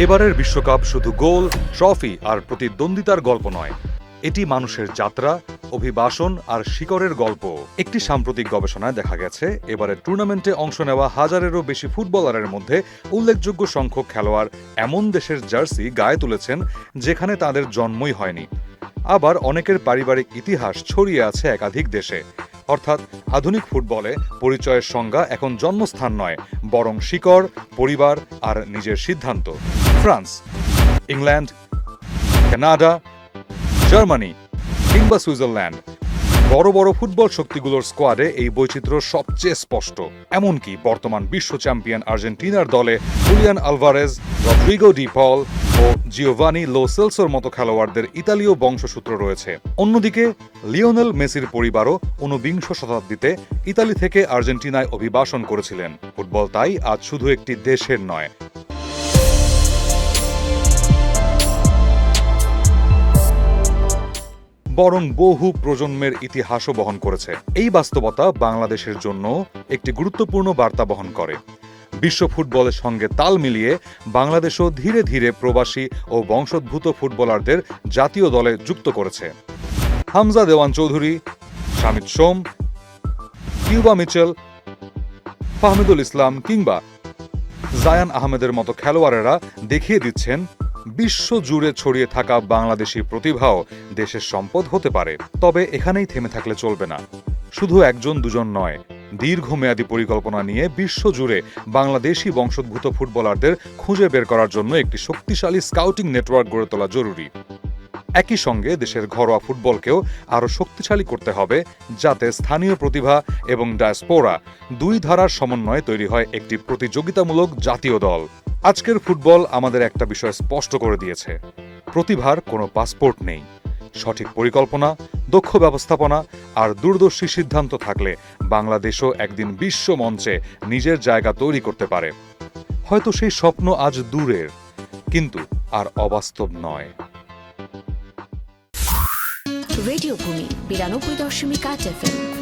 এবারের বিশ্বকাপ শুধু গোল, ট্রফি আর প্রতিদ্বন্দ্বিতার গল্প নয়, এটি মানুষের যাত্রা, অভিবাসন আর শিকড়ের গল্প। একটি সাম্প্রতিক গবেষণায় দেখা গেছে, এবারের টুর্নামেন্টে অংশ নেওয়া হাজারেরও বেশি ফুটবলারের মধ্যে উল্লেখযোগ্য সংখ্যক খেলোয়াড় এমন দেশের জার্সি গায়ে তুলেছেন যেখানে তাদের জন্মই হয়নি। আবার অনেকের পারিবারিক ইতিহাস ছড়িয়ে আছে একাধিক দেশে। অর্থাৎ আধুনিক ফুটবলে পরিচয়ের সংজ্ঞা এখন জন্মস্থান নয়, বরং শিকড়, পরিবার আর নিজের সিদ্ধান্ত। ফ্রান্স, ইংল্যান্ড, কানাডা, জার্মানি কিংবা সুইজারল্যান্ড, বড় বড় ফুটবল শক্তিগুলোর স্কোয়াডে এই বৈচিত্র্য সবচেয়ে স্পষ্ট। এমনকি বর্তমান বিশ্ব চ্যাম্পিয়ন আর্জেন্টিনার দলে হুলিয়ান আলভারেজ, রদ্রিগো ডি পল ও জিওভানি লো সেলসোর মতো খেলোয়াড়দের ইতালীয় বংশসূত্র রয়েছে। অন্যদিকে লিওনেল মেসির পরিবারও ১৯বিংশ শতাব্দীতে ইতালি থেকে আর্জেন্টিনায় অভিবাসন করেছিলেন। ফুটবল তাই আজ শুধু একটি দেশের নয়, বরং বহু প্রজন্মের ইতিহাসও বহন করেছে। এই বাস্তবতা বাংলাদেশের জন্য একটি গুরুত্বপূর্ণ বার্তা বহন করে। বিশ্ব ফুটবলের সঙ্গে তাল মিলিয়ে বাংলাদেশও ধীরে ধীরে প্রবাসী ও বংশোদ্ভূত ফুটবলারদের জাতীয় দলে যুক্ত করেছে। হামজা দেওয়ান চৌধুরী, শামিদ সোম, কিউবা মিচেল, ফাহমিদুল ইসলাম কিংবা জায়ান আহমেদের মতো খেলোয়াড়েরা দেখিয়ে দিচ্ছেন বিশ্ব জুড়ে ছড়িয়ে থাকা বাংলাদেশি প্রতিভাও দেশের সম্পদ হতে পারে। তবে এখানেই থেমে থাকলে চলবে না। শুধু একজন দুজন নয়, দীর্ঘমেয়াদী পরিকল্পনা নিয়ে বিশ্ব জুড়ে বাংলাদেশি বংশোদ্ভূত ফুটবলারদের খুঁজে বের করার জন্য একটি শক্তিশালী স্কাউটিং নেটওয়ার্ক গড়ে তোলা জরুরি। একই সঙ্গে দেশের ঘরোয়া ফুটবলকেও আরও শক্তিশালী করতে হবে, যাতে স্থানীয় প্রতিভা এবং ডায়াসপোরা দুই ধারার সমন্বয়ে তৈরি হয় একটি প্রতিযোগিতামূলক জাতীয় দল। আজকের ফুটবল আমাদের একটা বিষয় স্পষ্ট করে দিয়েছে: প্রতিভার কোনো পাসপোর্ট নেই। সঠিক পরিকল্পনা, দক্ষ ব্যবস্থাপনা আর দূরদর্শী সিদ্ধান্ত থাকলে বাংলাদেশও একদিন বিশ্ব মঞ্চে নিজের জায়গা তৈরি করতে পারে। হয়তো সেই স্বপ্ন আজ দূরের, কিন্তু আর অবাস্তব নয়। রেডিও ভূমি ৯২.৮ FM